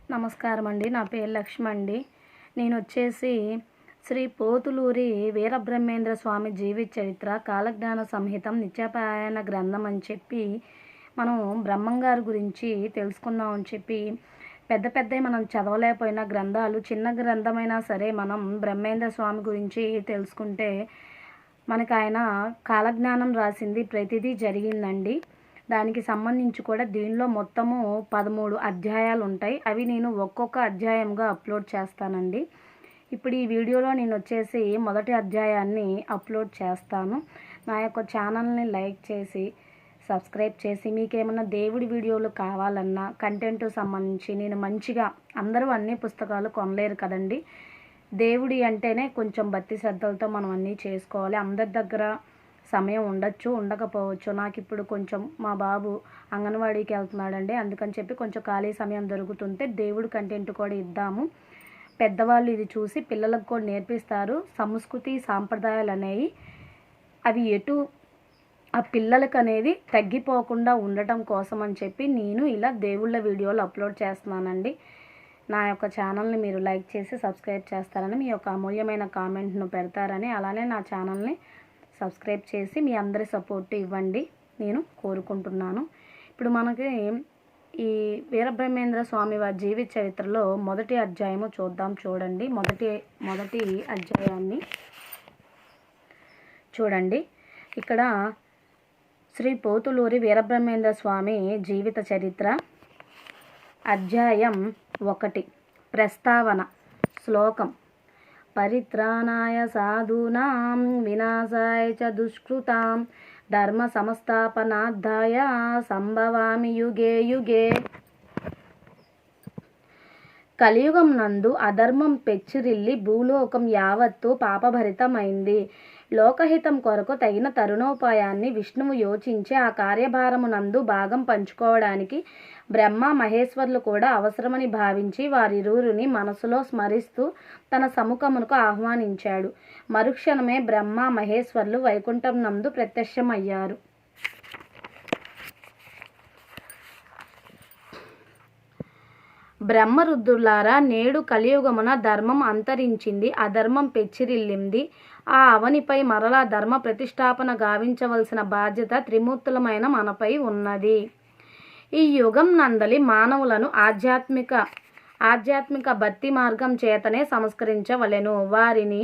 నమస్కారం అండి. నా పేరు లక్ష్మి అండి. నేను వచ్చేసి శ్రీ పోతులూరి వీరబ్రహ్మేంద్ర స్వామి జీవిత చరిత్ర కాలజ్ఞాన సంహితం నిత్యపారాయణ గ్రంథం అని చెప్పి మనం బ్రహ్మంగారి గురించి తెలుసుకుందాం అని చెప్పి పెద్దవి మనం చదవలేకపోయిన గ్రంథాలు చిన్న గ్రంథమైనా సరే మనం బ్రహ్మేంద్ర స్వామి గురించి తెలుసుకుంటే మనకు ఆయన కాలజ్ఞానం రాసింది ప్రతిదీ జరిగిందండి. దానికి సంబంధించి కూడా దీనిలో మొత్తము 13 అధ్యాయాలు ఉంటాయి. అవి నేను ఒక్కొక్క అధ్యాయంగా అప్లోడ్ చేస్తానండి. ఇప్పుడు ఈ వీడియోలో నేను వచ్చేసి మొదటి అధ్యాయాన్ని అప్లోడ్ చేస్తాను. నా యొక్క ఛానల్ని లైక్ చేసి సబ్స్క్రైబ్ చేసి మీకేమన్నా దేవుడి వీడియోలు కావాలన్నా కంటెంట్ సంబంధించి నేను మంచిగా అందరూ అన్ని పుస్తకాలు కొనలేరు కదండి. దేవుడి అంటేనే కొంచెం భక్తి శ్రద్ధలతో మనం అన్నీ చేసుకోవాలి. అందరి దగ్గర సమయం ఉండొచ్చు, ఉండకపోవచ్చు. నాకు ఇప్పుడు కొంచెం మా బాబు అంగన్వాడీకి వెళ్తున్నాడండి, అందుకని చెప్పి కొంచెం ఖాళీ సమయం దొరుకుతుంటే దేవుడి కంటెంట్ కూడా ఇద్దాము. పెద్దవాళ్ళు ఇది చూసి పిల్లలకు కూడా నేర్పిస్తారు. సంస్కృతి సాంప్రదాయాలు అనేవి అవి ఆ పిల్లలకు అనేది తగ్గిపోకుండా ఉండటం కోసం అని చెప్పి నేను ఇలా దేవుళ్ళ వీడియోలు అప్లోడ్ చేస్తున్నానండి. నా యొక్క ఛానల్ని మీరు లైక్ చేసి సబ్స్క్రైబ్ చేస్తారని, మీ యొక్క అమూల్యమైన కామెంట్ను పెడతారని, అలానే నా ఛానల్ని సబ్స్క్రైబ్ చేసి మీ అందరి సపోర్ట్ ఇవ్వండి నేను కోరుకుంటున్నాను. ఇప్పుడు మనకి ఈ వీరబ్రహ్మేంద్ర స్వామి వారి జీవిత చరిత్రలో మొదటి అధ్యాయము చూద్దాం. చూడండి, మొదటి అధ్యాయాన్ని చూడండి. ఇక్కడ శ్రీ పోతులూరి వీరబ్రహ్మేంద్ర స్వామి జీవిత చరిత్ర అధ్యాయం 1 ప్రస్తావన శ్లోకం పరిత్రాణాయ సాధూనాం వినాశాయ చ దుష్కృతాం ధర్మ సంస్థాపనార్థాయ సంభవామి యుగే యుగే. కలియుగం నందు అధర్మం పెచ్చిరిల్లి భూలోకం యావత్తు పాపభరితమైంది. లోకహితం కొరకు తగిన తరుణోపాయాన్ని విష్ణువు యోచించి ఆ కార్యభారమునందు భాగం పంచుకోవడానికి బ్రహ్మ మహేశ్వర్లు కూడా అవసరమని భావించి వారిరువురిని మనసులో స్మరిస్తూ తన సముఖమునకు ఆహ్వానించాడు. మరుక్షణమే బ్రహ్మ మహేశ్వర్లు వైకుంఠం నందు ప్రత్యక్షమయ్యారు. బ్రహ్మరుద్రులారా, నేడు కలియుగమున ధర్మం అంతరించింది, అధర్మం పెచ్చిరిల్లింది. ఆ అవనిపై మరలా ధర్మ ప్రతిష్టాపన గావించవలసిన బాధ్యత త్రిమూర్తులమైన మనపై ఉన్నది. ఈ యుగం నందలి మానవులను ఆధ్యాత్మిక భక్తి మార్గం చేతనే సంస్కరించవలెను. వారిని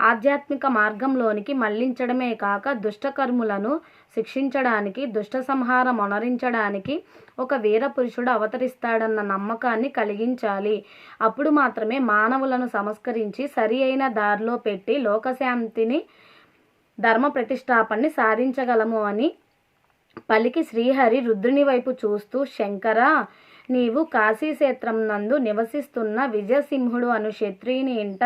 ఆధ్యాత్మిక మార్గంలోనికి మళ్లించడమే కాక దుష్టకర్ములను శిక్షించడానికి, దుష్ట సంహారం అనరించడానికి ఒక వీరపురుషుడు అవతరిస్తాడన్న నమ్మకాన్ని కలిగించాలి. అప్పుడు మాత్రమే మానవులను సంస్కరించి సరి అయిన దారిలో పెట్టి లోకశాంతిని, ధర్మ ప్రతిష్టాపనని సాధించగలము అని పలికి శ్రీహరి రుద్రుని వైపు చూస్తూ, శంకరా, నీవు కాశీక్షేత్రం నందు నివసిస్తున్న విజయసింహుడు అను క్షత్రియుని ఇంట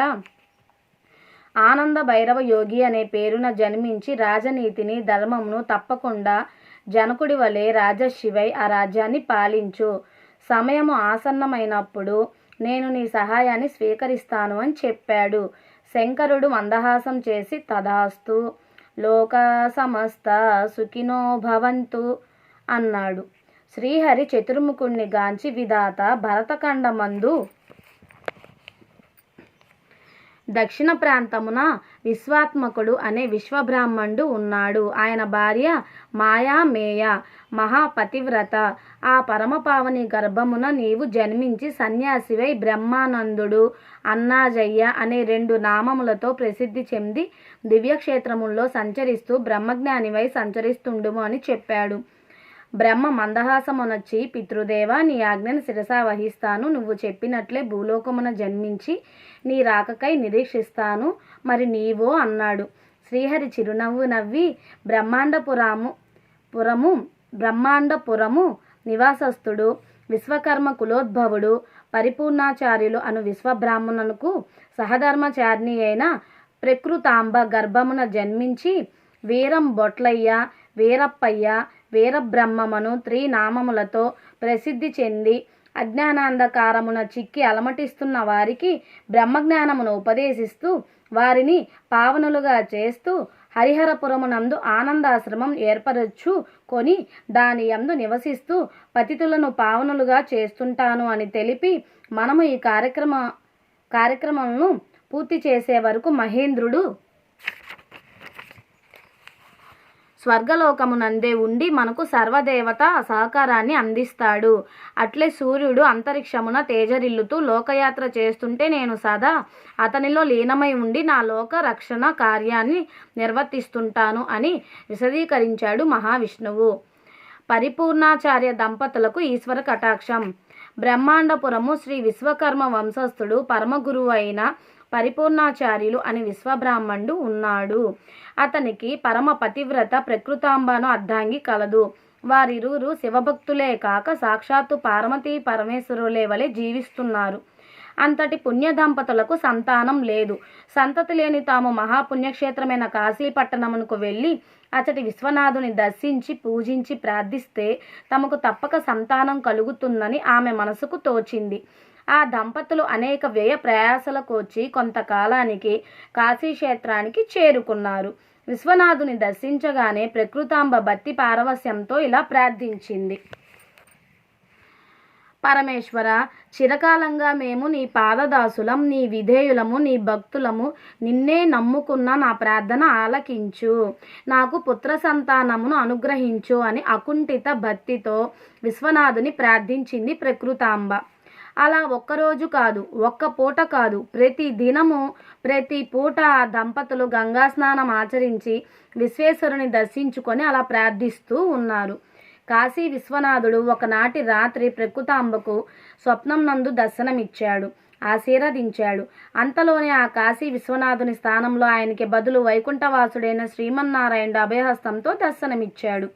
ఆనంద భైరవ యోగి అనే పేరున జన్మించి రాజనీతిని ధర్మమును తప్పకుండా జనకుడి వలె రాజర్షివై ఆ రాజ్యాన్ని పాలించు. సమయము ఆసన్నమైనప్పుడు నేను నీ సహాయాన్ని స్వీకరిస్తాను అని చెప్పాడు. శంకరుడు మందహాసం చేసి తదాస్తు, లోక సమస్త సుఖినో భవంతు అన్నాడు. శ్రీహరి చతుర్ముఖుణ్ణి గాంచి విధాత భరతఖండమందు దక్షిణ ప్రాంతమున విశ్వాత్మకుడు అనే విశ్వబ్రాహ్మణుడు ఉన్నాడు. ఆయన భార్య మాయామేయ మహాపతివ్రత. ఆ పరమపావని గర్భమున నీవు జన్మించి సన్యాసివై బ్రహ్మానందుడు, అన్నాజయ్య అనే 2 నామములతో ప్రసిద్ధి చెంది దివ్యక్షేత్రముల్లో సంచరిస్తూ బ్రహ్మజ్ఞానివై సంచరిస్తుండుము అని చెప్పాడు. బ్రహ్మ మందహాసమునొచ్చి, పితృదేవా, నీ ఆజ్ఞను శిరసా వహిస్తాను. నువ్వు చెప్పినట్లే భూలోకమున జన్మించి నీ రాకకై నిరీక్షిస్తాను. మరి నీవో అన్నాడు. శ్రీహరి చిరునవ్వు నవ్వి, బ్రహ్మాండపురము నివాసస్థుడు విశ్వకర్మ కులోద్భవుడు పరిపూర్ణాచార్యులు అను విశ్వబ్రాహ్మణునకు సహధర్మచారిణి అయిన ప్రకృతాంబ గర్భమున జన్మించి వీరం బొట్లయ్య, వీరప్పయ్య, వీరబ్రహ్మమను 3 నామములతో ప్రసిద్ధి చెంది అజ్ఞానాంధకారమున చిక్కి అలమటిస్తున్న వారికి బ్రహ్మజ్ఞానమును ఉపదేశిస్తూ వారిని పావనులుగా చేస్తూ హరిహరపురమునందు ఆనందాశ్రమం ఏర్పరచుకొని దాని యందు నివసిస్తూ పతితులను పావనులుగా చేస్తుంటాను అని తెలిపి మనము ఈ కార్యక్రమంను పూర్తి చేసే వరకు మహేంద్రుడు స్వర్గలోకమునందే ఉండి మనకు సర్వదేవత సహకారాన్ని అందిస్తాడు. అట్లే సూర్యుడు అంతరిక్షమున తేజరిల్లుతూ లోకయాత్ర చేస్తుంటే నేను సదా అతనిలో లీనమై ఉండి నా లోక రక్షణ కార్యాన్ని నిర్వర్తిస్తుంటాను అని విశదీకరించాడు మహావిష్ణువు. పరిపూర్ణాచార్య దంపతులకు ఈశ్వర కటాక్షం. బ్రహ్మాండపురము శ్రీ విశ్వకర్మ వంశస్థుడు పరమగురువు అయిన పరిపూర్ణాచార్యులు అని విశ్వబ్రాహ్మణుడు ఉన్నాడు. అతనికి పరమ పతివ్రత ప్రకృతాంబను అర్ధాంగి కలదు. వారిరువురు శివభక్తులే కాక సాక్షాత్తు పార్వతీ పరమేశ్వరులే వలె జీవిస్తున్నారు. అంతటి పుణ్య దంపతులకు సంతానం లేదు. సంతతి లేని తాము మహాపుణ్యక్షేత్రమైన కాశీపట్టణమునకు వెళ్ళి అతడి విశ్వనాథుని దర్శించి పూజించి ప్రార్థిస్తే తమకు తప్పక సంతానం కలుగుతుందని ఆమె మనసుకు తోచింది. ఆ దంపతులు అనేక వ్యయ ప్రయాసలకు వచ్చి కొంతకాలానికి కాశీక్షేత్రానికి చేరుకున్నారు. విశ్వనాథుని దర్శించగానే ప్రకృతాంబ భక్తి పారవస్యంతో ఇలా ప్రార్థించింది. పరమేశ్వర, చిరకాలంగా మేము నీ పాదదాసులం, నీ విధేయులము, నీ భక్తులము, నిన్నే నమ్ముకున్న నా ప్రార్థన ఆలకించు, నాకు పుత్ర సంతానమును అనుగ్రహించు అని అకుంఠిత భక్తితో విశ్వనాథుని ప్రార్థించింది ప్రకృతాంబ. అలా ఒక్కరోజు కాదు, ఒక్క పూట కాదు, ప్రతి పూట ఆ దంపతులు గంగా స్నానం ఆచరించి విశ్వేశ్వరుని దర్శించుకొని అలా ప్రార్థిస్తూ ఉన్నారు. కాశీ విశ్వనాథుడు ఒకనాటి రాత్రి ప్రకృతాంబకు స్వప్నం నందు దర్శనమిచ్చాడు, ఆశీర్వదించాడు. అంతలోనే ఆ కాశీ విశ్వనాథుని స్థానంలో ఆయనకి బదులు వైకుంఠవాసుడైన శ్రీమన్నారాయణుడు అభయహస్తంతో దర్శనమిచ్చాడు.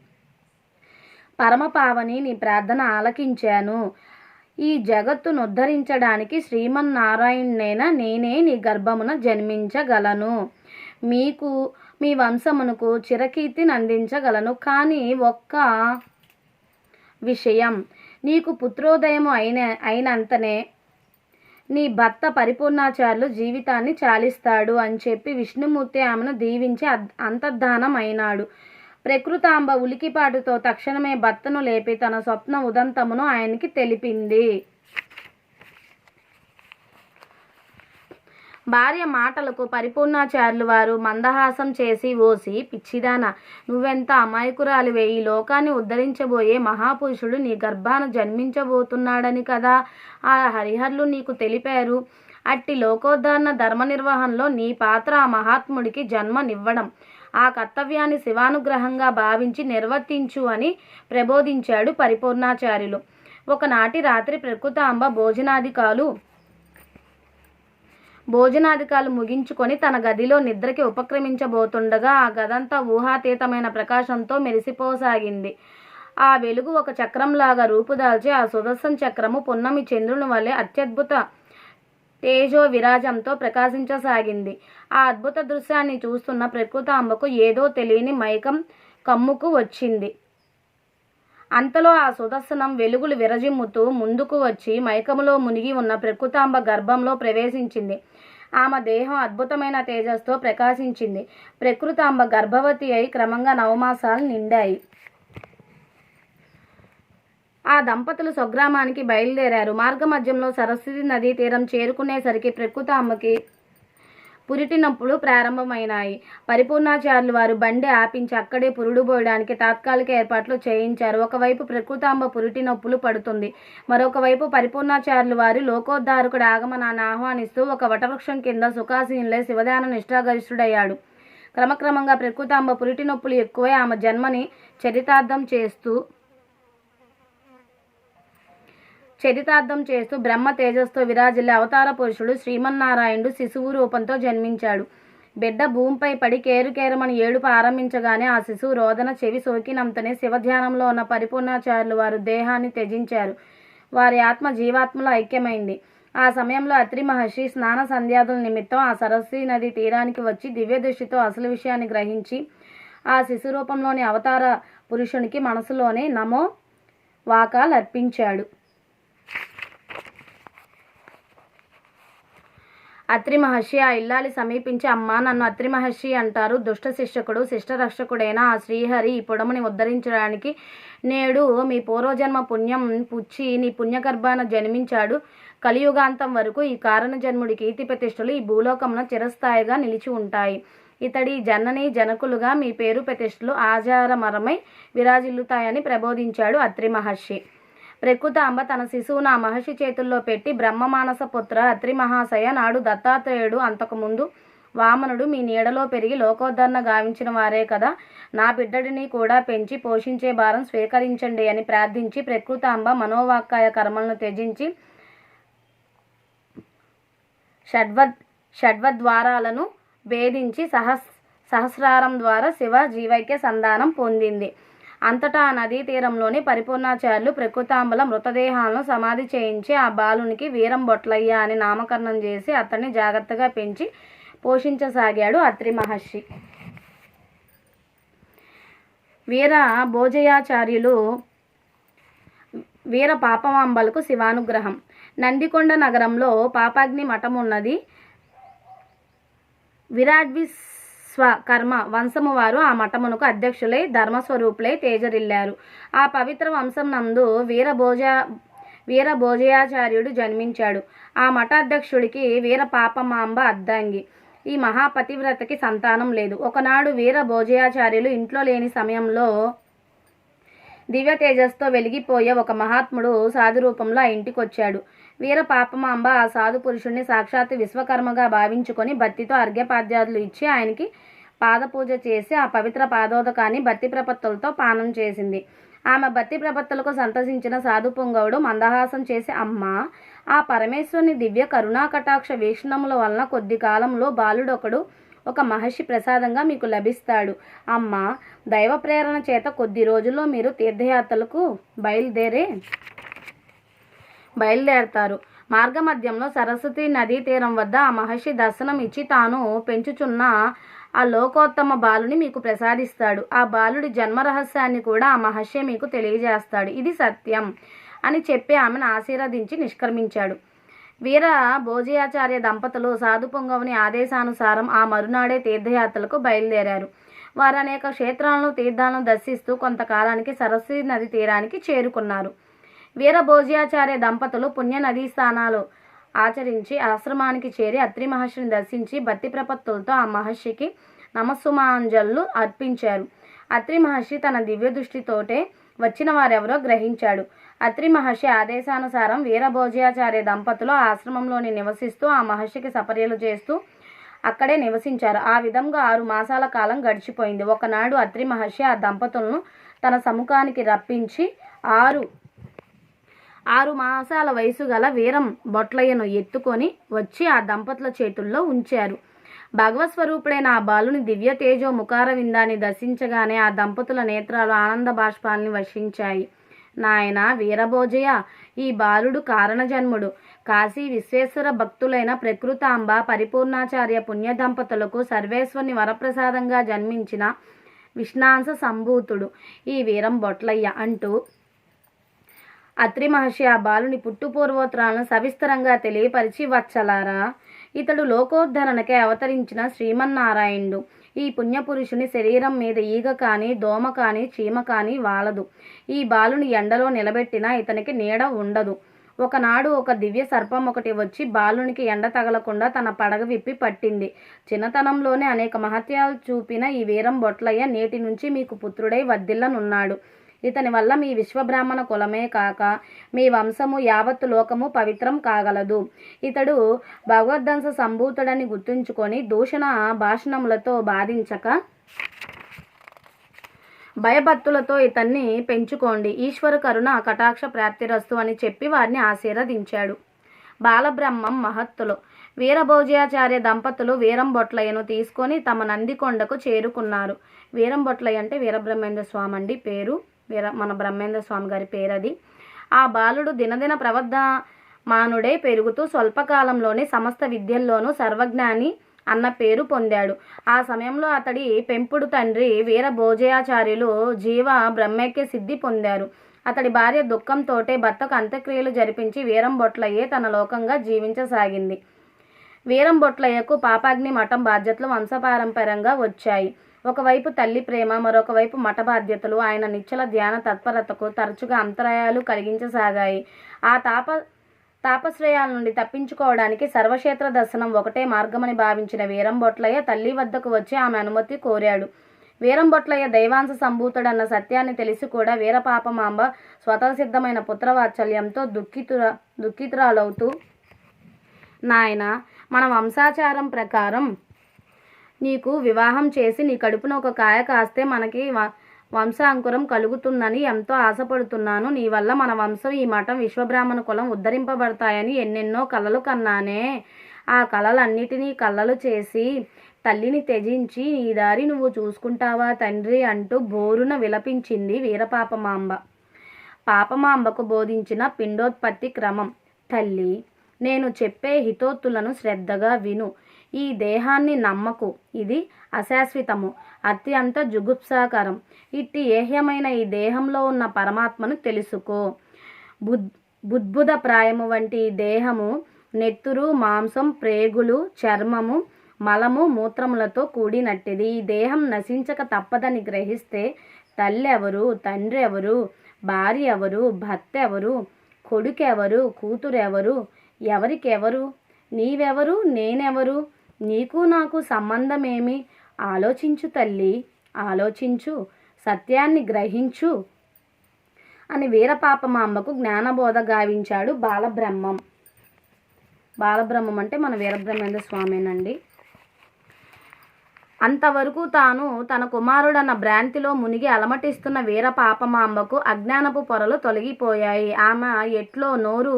పరమపావని, నీ ప్రార్థన ఆలకించాను. ఈ జగత్తును ఉద్ధరించడానికి శ్రీమన్నారాయణునైనా నేనే నీ గర్భమున జన్మించగలను. మీకు మీ వంశమునకు చిరకీర్తిని అందించగలను. కానీ ఒక్క విషయం, నీకు పుత్రోదయము అయినంతనే నీ భర్త పరిపూర్ణాచార్యులు జీవితాన్ని చాలిస్తాడు అని చెప్పి విష్ణుమూర్తి ఆమెను దీవించి అంతర్ధానం అయినాడు. ప్రకృతాంబ ఉలికిపాటుతో తక్షణమే భర్తను లేపి తన స్వప్న ఉదంతమును ఆయనకి తెలిపింది. భార్య మాటలకు పరిపూర్ణాచార్యులు వారు మందహాసం చేసి, ఓసి పిచ్చిదానా, నువ్వెంత అమాయకురాలివే, ఈ లోకాన్ని ఉద్ధరించబోయే మహాపురుషుడు నీ గర్భాన జన్మించబోతున్నాడని కదా ఆ హరిహరులు నీకు తెలిపారు. అట్టి లోకోద్ధరణ ధర్మ నిర్వహణలో నీ పాత్ర ఆ మహాత్ముడికి జన్మనివ్వడం. ఆ కర్తవ్యాన్ని శివానుగ్రహంగా భావించి నిర్వర్తించు అని ప్రబోధించాడు పరిపూర్ణాచార్యులు. ఒకనాటి రాత్రి ప్రకృతాంబ భోజనాధికాలు ముగించుకొని తన గదిలో నిద్రకి ఉపక్రమించబోతుండగా ఆ గదంతా ఊహాతీతమైన ప్రకాశంతో మెరిసిపోసాగింది. ఆ వెలుగు ఒక చక్రంలాగా రూపుదాల్చి ఆ సుదర్శన చక్రము పున్నమి చంద్రుని వలె అత్యద్భుత తేజో విరాజంతో ప్రకాశించసాగింది. ఆ అద్భుత దృశ్యాన్ని చూస్తున్న ప్రకృతాంబకు ఏదో తెలియని మైకం కమ్ముకు వచ్చింది. అంతలో ఆ సుదర్శనం వెలుగులు విరజిమ్ముతూ ముందుకు వచ్చి మైకములో మునిగి ఉన్న ప్రకృతాంబ గర్భంలో ప్రవేశించింది. ఆమె దేహం అద్భుతమైన తేజస్తో ప్రకాశించింది. ప్రకృతాంబ గర్భవతి అయి క్రమంగా 9 మాసాలు నిండాయి. ఆ దంపతులు స్వగ్రామానికి బయలుదేరారు. మార్గమధ్యంలో సరస్వతి నదీ తీరం చేరుకునేసరికి ప్రకృతాంబకి పురిటి నొప్పులు ప్రారంభమైనాయి. పరిపూర్ణాచార్యులు వారు బండి ఆపించి అక్కడే పురుడు పోయడానికి తాత్కాలిక ఏర్పాట్లు చేయించారు. ఒకవైపు ప్రకృతాంబ పురిటి నొప్పులు పడుతుంది, మరొక వైపు పరిపూర్ణాచార్యులు వారు లోకోద్ధారకుడు ఆగమనాన్ని ఆహ్వానిస్తూ ఒక వటవృక్షం కింద సుఖాసీనులై శివధ్యాన నిష్ఠాగరిష్ఠుడయ్యాడు. క్రమక్రమంగా ప్రకృతాంబ పురిటి నొప్పులు ఎక్కువై ఆమె జన్మని చరితార్థం చేస్తూ బ్రహ్మ తేజస్తో విరాజిల్లే అవతార పురుషుడు శ్రీమన్నారాయణుడు శిశువు రూపంతో జన్మించాడు. బిడ్డ భూమిపై పడి కేరుకేరమని ఏడుపు ఆరంభించగానే ఆ శిశువు రోదన చెవి సోకినంతనే శివధ్యానంలో ఉన్న పరిపూర్ణాచార్యులు వారు దేహాన్ని త్యజించారు. వారి ఆత్మ జీవాత్మలో ఐక్యమైంది. ఆ సమయంలో అత్రి మహర్షి స్నాన సంధ్యాదుల నిమిత్తం ఆ సరస్వతి నది తీరానికి వచ్చి దివ్య దృష్టితో అసలు విషయాన్ని గ్రహించి ఆ శిశు రూపంలోని అవతార పురుషునికి మనసులోనే నమో వాకాలర్పించాడు. అత్రి మహర్షి ఆ ఇల్లాలి సమీపించి, అమ్మా, నన్ను అత్రి మహర్షి అంటారు. దుష్ట శిక్షకుడు శిష్టరక్షకుడైన ఆ శ్రీహరి ఈ పుడముని ఉద్ధరించడానికి నేడు మీ పూర్వజన్మ పుణ్యం పుచ్చి నీ పుణ్యగర్భాన జన్మించాడు. కలియుగాంతం వరకు ఈ కారణ జన్ముడి కీర్తి ప్రతిష్టలు ఈ భూలోకమున చిరస్థాయిగా నిలిచి ఉంటాయి. ఇతడి జనని జనకులుగా మీ పేరు ప్రతిష్టలు ఆచారమరమై విరాజిల్లుతాయని ప్రబోధించాడు అత్రి మహర్షి. ప్రకృతాంబ తన శిశువును ఆ మహర్షి చేతుల్లో పెట్టి, బ్రహ్మమానస పుత్ర అత్రి మహాశయ, నాడు దత్తాత్రేయుడు, అంతకుముందు వామనుడు మీ నీడలో పెరిగి లోకోద్ధరణ గావించిన వారే కదా, నా బిడ్డడిని కూడా పెంచి పోషించే భారం స్వీకరించండి అని ప్రార్థించి ప్రకృతాంబ మనోవాక్కాయ కర్మలను త్యజించి షడ్వద్వారాలను భేదించి సహస్రారం ద్వారా శివ జీవైక్య సంధానం పొందింది. అంతటా ఆ నదీ తీరంలోని పరిపూర్ణాచార్యులు ప్రకృతాంబల మృతదేహాలను సమాధి చేయించి ఆ బాలునికి వీరం బొట్లయ్య అని నామకరణం చేసి అతన్ని జాగ్రత్తగా పెంచి పోషించసాగాడు అత్రి మహర్షి. వీర భోజయాచార్యులు వీర పాపమాంబలకు శివానుగ్రహం. నందికొండ నగరంలో పాపాగ్ని మఠం ఉన్నది. విరాడ్విశ్వకర్మ వంశము వారు ఆ మఠమునకు అధ్యక్షులై ధర్మస్వరూపులై తేజరిల్లారు. ఆ పవిత్ర వంశం నందు వీరభోజయాచార్యుడు జన్మించాడు. ఆ మఠాధ్యక్షుడికి వీర పాపమాంబ అర్ధాంగి. ఈ మహాపతివ్రతకి సంతానం లేదు. ఒకనాడు వీరభోజయాచార్యులు ఇంట్లో లేని సమయంలో దివ్య తేజస్తో వెలిగిపోయే ఒక మహాత్ముడు సాధు రూపంలో ఆ ఇంటికి వచ్చాడు. వీర పాపమాంబ ఆ సాధు పురుషుణ్ణి సాక్షాత్ విశ్వకర్మగా భావించుకొని భక్తితో అర్ఘ్యపాద్యాదులు ఇచ్చి ఆయనకి పాదపూజ చేసి ఆ పవిత్ర పాదోదకాన్ని భక్తి ప్రపత్తులతో పానం చేసింది. ఆమె భక్తి ప్రపత్తులకు సంతసించిన సాధు పుంగవుడు మందహాసం చేసి, అమ్మా, ఆ పరమేశ్వరుని దివ్య కరుణా కటాక్ష వీక్షణముల వలన కొద్ది కాలంలో బాలుడొకడు ఒక మహర్షి ప్రసాదంగా మీకు లభిస్తాడు. అమ్మా, దైవ ప్రేరణ చేత కొద్ది రోజుల్లో మీరు తీర్థయాత్రలకు బయలుదేరతారు. మార్గమధ్యంలో సరస్వతి నదీ తీరం వద్ద ఆ మహర్షి దర్శనం ఇచ్చి తాను పెంచుచున్న ఆ లోకోత్తమ బాలుని మీకు ప్రసాదిస్తాడు. ఆ బాలుడి జన్మ రహస్యాన్ని కూడా ఆ మహర్షి మీకు తెలియజేస్తాడు. ఇది సత్యం అని చెప్పి ఆమెను ఆశీర్వదించి నిష్క్రమించాడు. వీర భోజయాచార్య దంపతులు సాధు పొంగవుని ఆదేశానుసారం ఆ మరునాడే తీర్థయాత్రలకు బయలుదేరారు. వారు అనేక క్షేత్రాలను తీర్థాలను దర్శిస్తూ కొంతకాలానికి సరస్వతి నది తీరానికి చేరుకున్నారు. వీర భోజయాచార్య దంపతులు పుణ్య నదీ స్థానాలు ఆచరించి ఆశ్రమానికి చేరి అత్రి మహర్షిని దర్శించి భక్తి ప్రపత్తులతో ఆ మహర్షికి నమస్సుమాంజలు అర్పించారు. అత్రి మహర్షి తన దివ్య దృష్టితోటే వచ్చిన వారెవరో గ్రహించాడు. అత్రి మహర్షి ఆదేశానుసారం వీరభోజయాచార్య దంపతులు ఆశ్రమంలోని నివసిస్తూ ఆ మహర్షికి సపర్యలు చేస్తూ అక్కడే నివసించారు. ఆ విధంగా 6 మాసాల కాలం గడిచిపోయింది. ఒకనాడు అత్రి మహర్షి ఆ దంపతులను తన సముఖానికి రప్పించి 6 మాసాల వయసు గల వీరం బొట్లయ్యను ఎత్తుకొని వచ్చి ఆ దంపతుల చేతుల్లో ఉంచారు. భగవత్ స్వరూపుడైన ఆ బాలుని దివ్య తేజో ముఖార విందాన్ని దర్శించగానే ఆ దంపతుల నేత్రాలు ఆనంద బాష్పాలని వర్షించాయి. నాయన వీరభోజయ, ఈ బాలుడు కారణజన్ముడు. కాశీ విశ్వేశ్వర భక్తులైన ప్రకృతాంబ పరిపూర్ణాచార్య పుణ్య దంపతులకు సర్వేశ్వరుని వరప్రసాదంగా జన్మించిన విష్ణాంశ సంభూతుడు ఈ వీరం బొట్లయ్య అంటూ అత్రి మహర్షి ఆ బాలుని పుట్టుపూర్వోత్తరాలను సవిస్తరంగా తెలియపరిచి, వచ్చలారా, ఇతడు లోకోద్ధరణకే అవతరించిన శ్రీమన్నారాయణుడు. ఈ పుణ్యపురుషుని శరీరం మీద ఈగ కానీ దోమ కానీ చీమ కానీ వాలదు. ఈ బాలుని ఎండలో నిలబెట్టినా ఇతనికి నీడ ఉండదు. ఒకనాడు ఒక దివ్య సర్పం ఒకటి వచ్చి బాలునికి ఎండ తగలకుండా తన పడగ విప్పి పట్టింది. చిన్నతనంలోనే అనేక మహత్యాలు చూపిన ఈ వీరం బొట్లయ్య నేటి నుంచి మీకు పుత్రుడై వర్ధిల్లనున్నాడు. ఇతని వల్ల మీ విశ్వబ్రాహ్మణ కులమే కాక మీ వంశము యావత్తు లోకము పవిత్రం కాగలదు. ఇతడు భగవద్దంశ సంభూతుడని గుర్తుంచుకొని దూషణ భాషణములతో బాధించక భయభక్తులతో ఇతన్ని పెంచుకోండి. ఈశ్వర కరుణ కటాక్ష ప్రాప్తిరస్తు అని చెప్పి వారిని ఆశీర్వదించాడు. బాలబ్రహ్మం మహత్తులు. వీరభోజయాచార్య దంపతులు వీరం బొట్లయ్యను తీసుకొని తమ నందికొండకు చేరుకున్నారు. వీరం బొట్లయ్య అంటే వీరబ్రహ్మేంద్ర స్వామి అండి పేరు. మన బ్రహ్మేంద్ర స్వామి గారి పేరు అది. ఆ బాలుడు దినదిన ప్రవర్ధమానుడై పెరుగుతూ స్వల్పకాలంలోనే సమస్త విద్యల్లోనూ సర్వజ్ఞాని అన్న పేరు పొందాడు. ఆ సమయంలో అతడి పెంపుడు తండ్రి వీరభోజయాచార్యులు జీవ బ్రహ్మైక్య సిద్ధి పొందారు. అతడి భార్య దుఃఖంతోటే భర్తకు అంత్యక్రియలు జరిపించి వీరం బొట్లయ్యే తన లోకంగా జీవించసాగింది. వీరంబొట్లయ్యకు పాపాగ్ని మఠం బాధ్యతలు వంశపారంపర్యంగా వచ్చాయి. ఒకవైపు తల్లి ప్రేమ, మరొక వైపు మఠ బాధ్యతలు ఆయన నిశ్చల ధ్యాన తత్పరతకు తరచుగా అంతరాయాలు కలిగించసాగాయి. ఆ తాపశ్రయాల నుండి తప్పించుకోవడానికి సర్వక్షేత్ర దర్శనం ఒకటే మార్గమని భావించిన వీరంబొట్లయ్య తల్లి వద్దకు వచ్చి ఆమె అనుమతి కోరాడు. వీరంబొట్లయ్య దైవాంశ సంభూతుడన్న సత్యాన్ని తెలిసి కూడా వీరపాపమాంబ స్వతసిద్ధమైన పుత్రవాత్సల్యంతో దుఃఖితురాలవుతూ, నాయన, మన వంశాచారం ప్రకారం నీకు వివాహం చేసి నీ కడుపున ఒక కాయ కాస్తే మనకి వంశాంకురం కలుగుతుందని ఎంతో ఆశపడుతున్నాను. నీ వల్ల మన వంశం, ఈ మఠం, విశ్వబ్రాహ్మణ కులం ఉద్ధరింపబడతాయని ఎన్నెన్నో కలలు కన్నానే. ఆ కలలన్నిటినీ కళ్ళలు చేసి తల్లిని త్యజించి నీ దారి నువ్వు చూసుకుంటావా తండ్రి అంటూ బోరున విలపించింది వీరపాపమాంబ. పాపమాంబకు బోధించిన పిండోత్పత్తి క్రమం. తల్లి, నేను చెప్పే హితోత్తులను శ్రద్ధగా విను. ఈ దేహాన్ని నమ్మకు, ఇది అశాశ్వతము, అత్యంత జుగుప్సాకరం. ఇట్టి ఏహ్యమైన ఈ దేహంలో ఉన్న పరమాత్మను తెలుసుకో. బుద్భుద ప్రాయము వంటి ఈ దేహము నెత్తురు, మాంసం, ప్రేగులు, చర్మము, మలము, మూత్రములతో కూడినట్టిది. ఈ దేహం నశించక తప్పదని గ్రహిస్తే తల్లి ఎవరు, తండ్రి ఎవరు, భార్య ఎవరు, భర్త ఎవరు, కొడుకెవరు, కూతురెవరు, ఎవరికెవరు, నీవెవరు, నేనెవరు, నీకు నాకు సంబంధమేమి? ఆలోచించు తల్లి, ఆలోచించు, సత్యాన్ని గ్రహించు అని వీరపాపమాంబకు జ్ఞానబోధ గావించాడు బాలబ్రహ్మం. బాలబ్రహ్మం అంటే మన వీరబ్రహ్మేంద్ర స్వామేనండి. అంతవరకు తాను తన కుమారుడన్న భ్రాంతిలో మునిగి అలమటిస్తున్న వీరపాపమాంబకు అజ్ఞానపు పొరలు తొలగిపోయాయి. ఆమె ఎట్లో నోరు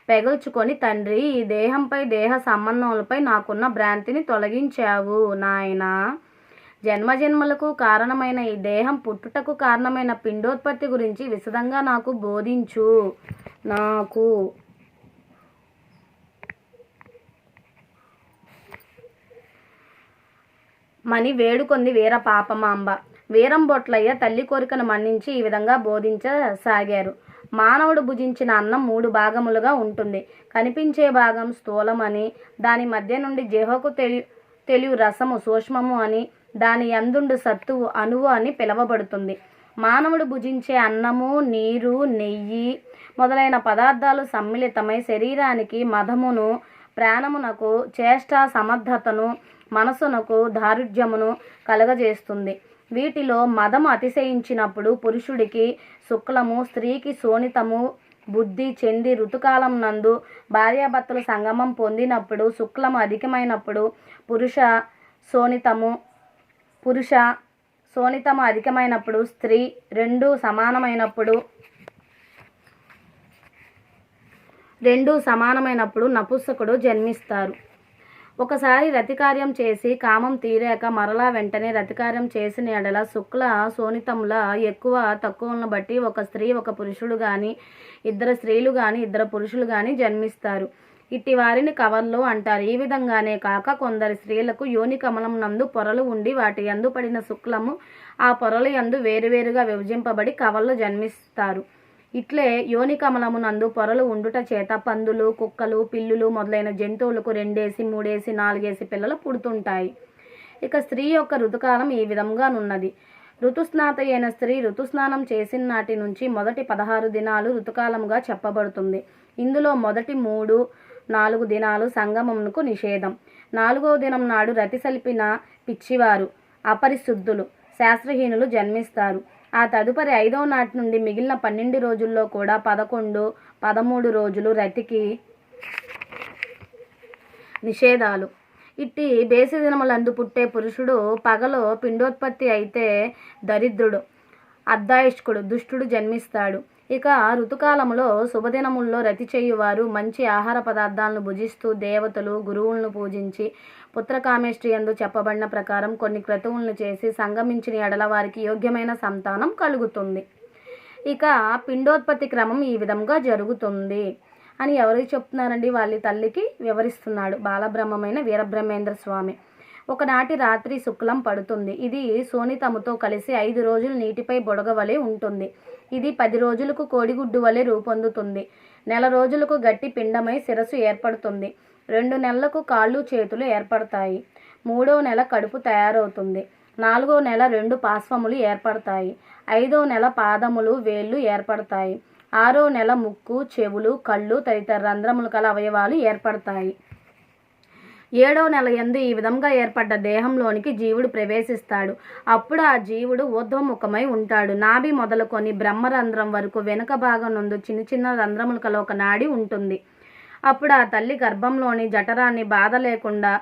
పెగల్చుకొని, తండ్రి, ఈ దేహంపై, దేహ సంబంధములపై నాకున్న భ్రాంతిని తొలగించావు నాయనా. జన్మజన్మలకు కారణమైన ఈ దేహం పుట్టుటకు కారణమైన పిండోత్పత్తి గురించి విశదంగా నాకు బోధించు. నాకు మని వేడుకొంది వీరపాపమాంబ. వీరంబొట్లయ్య తల్లి కోరికను మన్నించి ఈ విధంగా బోధించసాగారు. మానవుడు భుజించిన అన్నం 3 భాగములుగా ఉంటుంది. కనిపించే భాగం స్థూలమని, దాని మధ్య నుండి జిహ్వకు తెలియు రసము సూక్ష్మము అని, దాని యందుండు సత్తువు అణువు అని పిలువబడుతుంది. మానవుడు భుజించే అన్నము, నీరు, నెయ్యి మొదలైన పదార్థాలు సమ్మిళితమై శరీరానికి మదమును, ప్రాణమునకు చేష్ట సమర్థతను, మనసునకు దారుఢ్యమును కలగజేస్తుంది. వీటిలో మదము అతిశయించినప్పుడు పురుషుడికి శుక్లము, స్త్రీకి శోణితము బుద్ధి చెంది ఋతుకాలం నందు భార్యాభర్తలు సంగమం పొందినప్పుడు శుక్లము అధికమైనప్పుడు పురుష శోణితము అధికమైనప్పుడు స్త్రీ, రెండూ సమానమైనప్పుడు నపుంసకుడు జన్మిస్తారు. ఒకసారి రతికార్యం చేసి కామం తీరాక మరలా వెంటనే రతికార్యం చేసిన ఎడల శుక్ల శోణితముల ఎక్కువ తక్కువలను బట్టి ఒక స్త్రీ, ఒక పురుషుడు గాని, 2 స్త్రీలు గాని, 2 పురుషులు గాని జన్మిస్తారు. ఇట్టి వారిని కవర్లు అంటారు. ఈ విధంగానే కాక కొందరి స్త్రీలకు యోని కమలం నందు పొరలు ఉండి వాటి యందు పడిన శుక్లము ఆ పొరల యందు వేరువేరుగా విభజింపబడి కవర్లు జన్మిస్తారు. ఇట్లే యోని కమలము నందు పొరలు ఉండుట చేత పందులు, కుక్కలు, పిల్లులు మొదలైన జంతువులకు 2, 3, 4 పిల్లలు పుడుతుంటాయి. ఇక స్త్రీ యొక్క ఋతుకాలం ఈ విధంగానున్నది. ఋతుస్నాత అయిన స్త్రీ ఋతుస్నానం చేసిన నాటి నుంచి మొదటి 16 దినాలు ఋతుకాలముగా చెప్పబడుతుంది. ఇందులో మొదటి 3, 4 దినాలు సంగమమునకు నిషేధం. 4వ దినం నాడు రతి సలిపిన పిచ్చివారు, అపరిశుద్ధులు, శాస్త్రహీనులు జన్మిస్తారు. ఆ తదుపరి 5వ నాటి నుండి మిగిలిన 12 రోజుల్లో కూడా 11, 13 రోజులు రతికి నిషేధాలు. ఇట్టి బేసి దినములందు పుట్టే పురుషుడు పగలో పిండోత్పత్తి అయితే దరిద్రుడు, అర్ధాయుష్కుడు, దుష్టుడు జన్మిస్తాడు. ఇక ఋతుకాలములో శుభదినముల్లో రతి చేయువారు మంచి ఆహార పదార్థాలను భుజిస్తూ దేవతలు, గురువులను పూజించి పుత్రకామేష్టి యందు చెప్పబడిన ప్రకారం కొన్ని క్రతువులను చేసి సంగమించిన ఎడల వారికి యోగ్యమైన సంతానం కలుగుతుంది. ఇక పిండోత్పత్తి క్రమం ఈ విధంగా జరుగుతుంది అని ఎవరికి చెప్తున్నారండి? వాళ్ళ తల్లికి వివరిస్తున్నాడు బాలబ్రహ్మమైన వీరబ్రహ్మేంద్ర స్వామి. ఒకనాటి రాత్రి శుక్లం పడుతుంది. ఇది శోణితముతో కలిసి 5 రోజులు నీటిపై బుడగ వలె ఉంటుంది. ఇది 10 రోజులకు కోడిగుడ్డు వలె రూపొందుతుంది. నెల రోజులకు గట్టి పిండమై శిరస్సు ఏర్పడుతుంది. 2 నెలలకు కాళ్ళు చేతులు ఏర్పడతాయి. 3వ నెల కడుపు తయారవుతుంది. 4వ నెల 2 పార్శ్వములు ఏర్పడతాయి. 5వ నెల పాదములు వేళ్ళు ఏర్పడతాయి. 6వ నెల ముక్కు, చెవులు, కళ్ళు తదితర రంధ్రములు కల అవయవాలు ఏర్పడతాయి. 7వ నెల యందు ఈ విధంగా ఏర్పడ్డ దేహంలోనికి జీవుడు ప్రవేశిస్తాడు. అప్పుడు ఆ జీవుడు ఊర్ధ్వముఖమై ఉంటాడు. నాభి మొదలుకొని బ్రహ్మరంధ్రం వరకు వెనుక భాగం నందు చిన్న చిన్న రంధ్రములు కల ఒక నాడి ఉంటుంది. అప్పుడు ఆ తల్లి గర్భంలోని జఠరాన్ని బాధ లేకుండా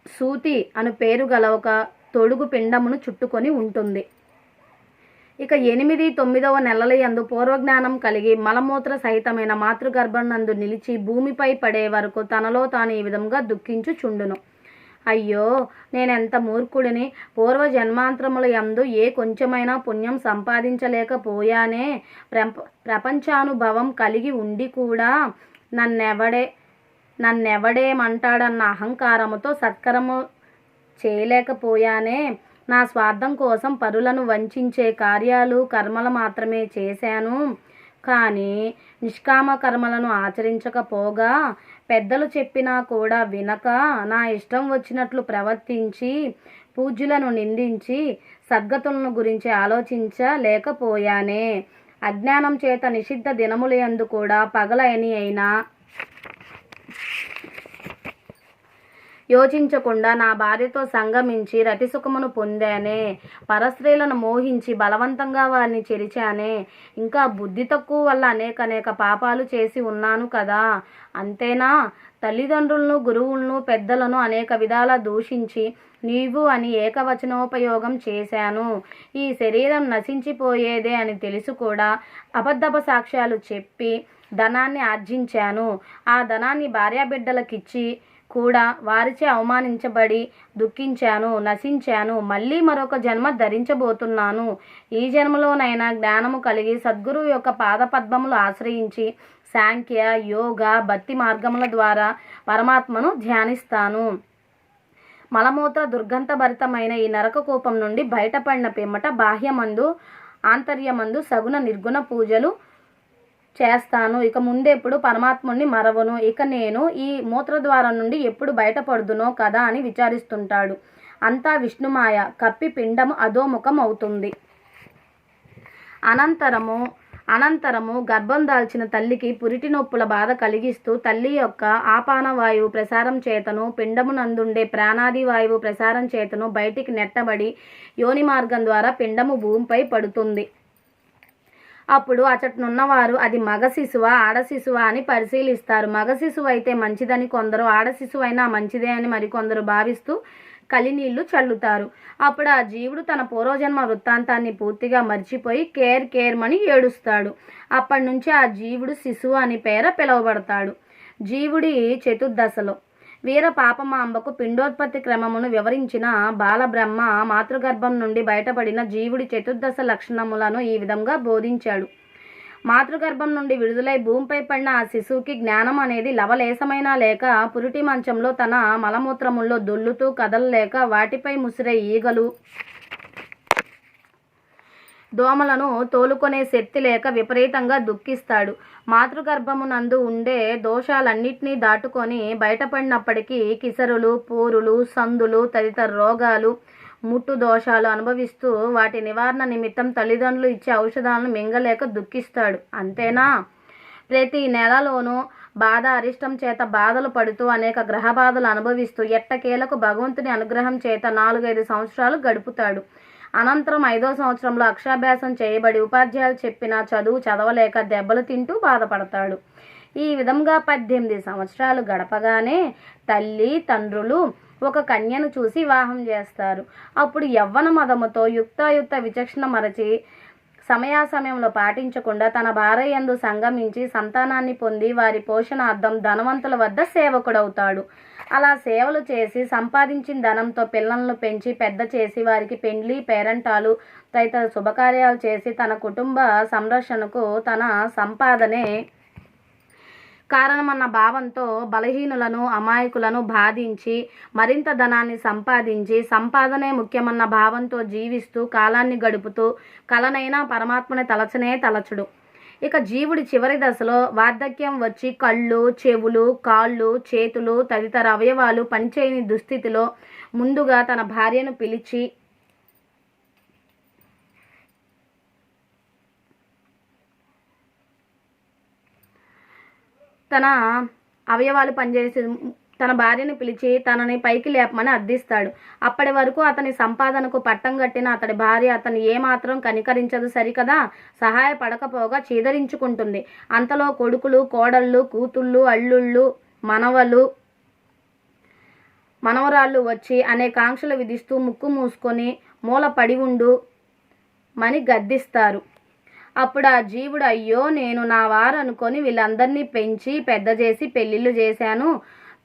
సూతి అను పేరు గల ఒక తొడుగు పిండమును చుట్టుకొని ఉంటుంది. ఇక 8, 9వ నెలల యందు పూర్వజ్ఞానం కలిగి మలమూత్ర సహితమైన మాతృగర్భం నందు నిలిచి భూమిపై పడే వరకు తనలో తాను ఈ విధంగా దుఃఖించుచుండును. అయ్యో, నేనెంత మూర్ఖుడిని! పూర్వ జన్మాంతరముల యందు ఏ కొంచెమైనా పుణ్యం సంపాదించలేకపోయానే. ప్రపంచానుభవం కలిగి ఉండి కూడా నన్నెవడేమంటాడన్న అహంకారముతో సత్కరము చేయలేకపోయానే. నా స్వార్థం కోసం పరులను వంచే కార్యాలు, కర్మలు మాత్రమే చేశాను. కానీ నిష్కామ కర్మలను ఆచరించకపోగా, పెద్దలు చెప్పినా కూడా వినక, నా ఇష్టం వచ్చినట్లు ప్రవర్తించి, పూజ్యులను నిందించి, సద్గతులను గురించి ఆలోచించలేకపోయానే. అజ్ఞానం చేత నిషిద్ధ దినములందు కూడా పగలని అయినా యోచించకుండా నా భార్యతో సంగమించి రతిసుఖమును పొందానే. పరస్త్రీలను మోహించి బలవంతంగా వారిని చెరిచానే. ఇంకా బుద్ధి తక్కువ వల్ల అనేక పాపాలు చేసి ఉన్నాను కదా. అంతేనా? తల్లిదండ్రులను, గురువులను, పెద్దలను అనేక విధాల దూషించి నీవు అని ఏకవచనోపయోగం చేశాను. ఈ శరీరం నశించిపోయేదే అని తెలుసు కూడా అబద్ధపు సాక్ష్యాలు చెప్పి ధనాన్ని ఆర్జించాను. ఆ ధనాన్ని భార్యాబిడ్డలకిచ్చి కూడా వారిచే అవమానించబడి దుఃఖించాను, నశించాను. మళ్ళీ మరొక జన్మ ధరించబోతున్నాను. ఈ జన్మలోనైనా జ్ఞానము కలిగి సద్గురువు యొక్క పాదపద్మములు ఆశ్రయించి సాంఖ్య, యోగ, భక్తి మార్గముల ద్వారా పరమాత్మను ధ్యానిస్తాను. మలమూత్ర దుర్గంధభరితమైన ఈ నరక కూపం నుండి బయటపడిన పిమ్మట బాహ్యమందు, ఆంతర్యమందు సగుణ నిర్గుణ పూజలు చేస్తాను. ఇక ముందెప్పుడు పరమాత్ముని మరవను. ఇక నేను ఈ మూత్రద్వారం నుండి ఎప్పుడు బయటపడుదునో కదా అని విచారిస్తుంటాడు. అంతా విష్ణుమాయ. కప్పి పిండము అధోముఖం అవుతుంది. అనంతరము గర్భం దాల్చిన తల్లికి పురిటి నొప్పుల బాధ కలిగిస్తూ తల్లి యొక్క ఆపాన వాయువు ప్రసారం చేతను, పిండమునందుండే ప్రాణాది వాయువు ప్రసారం చేతను బయటికి నెట్టబడి యోని మార్గం ద్వారా పిండము భూమిపై పడుతుంది. అప్పుడు అచటనున్నవారు అది మగ శిశువా, ఆడ శిశువా అని పరిశీలిస్తారు. మగ శిశువు అయితే మంచిదని కొందరు, ఆడ శిశువు అయినా మంచిదే అని మరికొందరు భావిస్తూ కలినీళ్లు చల్లుతారు. అప్పుడు ఆ జీవుడు తన పూర్వజన్మ వృత్తాంతాన్ని పూర్తిగా మర్చిపోయి కేర్మని ఏడుస్తాడు. అప్పటి నుంచి ఆ జీవుడు శిశువు అని పేర పిలువబడతాడు. జీవుడి చతుర్దశలో వీర పాపమాంబకు పిండోత్పత్తి క్రమమును వివరించిన బాలబ్రహ్మ మాతృగర్భం నుండి బయటపడిన జీవుడి చతుర్దశ లక్షణములను ఈ విధంగా బోధించాడు. మాతృగర్భం నుండి విడుదలై భూమిపై పడిన ఆ శిశువుకి జ్ఞానం అనేది లవలేశమైనా లేక, పురిటి మంచంలో తన మలమూత్రముల్లో దొల్లుతూ కదలలేక వాటిపై ముసిరే ఈగలు, దోమలను తోలుకొనే శక్తి లేక విపరీతంగా దుఃఖిస్తాడు. మాతృగర్భమునందు ఉండే దోషాలన్నింటినీ దాటుకొని బయటపడినప్పటికీ కిసరులు, పూరులు, సందులు తదితర రోగాలు, ముట్టు దోషాలు అనుభవిస్తూ వాటి నివారణ నిమిత్తం తల్లిదండ్రులు ఇచ్చే ఔషధాలను మింగలేక దుఃఖిస్తాడు. అంతేనా? ప్రతి నెలలోనూ బాధ అరిష్టం చేత బాధలు పడుతూ అనేక గ్రహ బాధలు అనుభవిస్తూ ఎట్టకేలకు భగవంతుని అనుగ్రహం చేత 4-5 సంవత్సరాలు గడుపుతాడు. అనంతరం 5వ సంవత్సరంలో అక్షరాభ్యాసం చేయబడి ఉపాధ్యాయులు చెప్పిన చదువు చదవలేక దెబ్బలు తింటూ బాధపడతాడు. ఈ విధంగా 18 సంవత్సరాలు గడపగానే తల్లి, తండ్రులు ఒక కన్యను చూసి వివాహం చేస్తారు. అప్పుడు యవ్వన మదముతో యుక్తాయుక్త విచక్షణ మరచి సమయాసమయంలో పాటించకుండా తన భార్య యందు సంగమించి సంతానాన్ని పొంది వారి పోషణార్థం ధనవంతుల వద్ద సేవకుడవుతాడు. అలా సేవలు చేసి సంపాదించిన ధనంతో పిల్లలను పెంచి పెద్ద చేసి వారికి పెండ్లి, పేరంటాలు తదితర శుభకార్యాలు చేసి తన కుటుంబ సంరక్షణకు తన సంపాదనే కారణమన్న భావంతో బలహీనులను, అమాయకులను బాధించి మరింత ధనాన్ని సంపాదించి సంపాదనే ముఖ్యమన్న భావంతో జీవిస్తూ కాలాన్ని గడుపుతూ కలనైనా పరమాత్మని తలచనే తలచుడు. ఇక జీవుడి చివరి దశలో వార్ధక్యం వచ్చి కళ్ళు, చెవులు, కాళ్ళు, చేతులు తదితర అవయవాలు పనిచేయని దుస్థితిలో ముందుగా తన భార్యను పిలిచి తన భార్యను పిలిచి తనని పైకి లేపమని అర్థిస్తాడు. అప్పటి వరకు అతని సంపాదనకు పట్టం కట్టిన అతడి భార్య అతన్ని ఏమాత్రం కనికరించదు సరికదా, సహాయపడకపోగా చీదరించుకుంటుంది. అంతలో కొడుకులు, కోడళ్ళు, కూతుళ్ళు, అల్లుళ్ళు, మనవరాళ్ళు వచ్చి అనేకాంక్షలు విధిస్తూ ముక్కు మూసుకొని మూల పడి ఉండు మని గద్దిస్తారు. అప్పుడు ఆ జీవుడు, అయ్యో నేను నా వారు అనుకొని వీళ్ళందరినీ పెంచి పెద్ద చేసి పెళ్ళిళ్ళు చేశాను,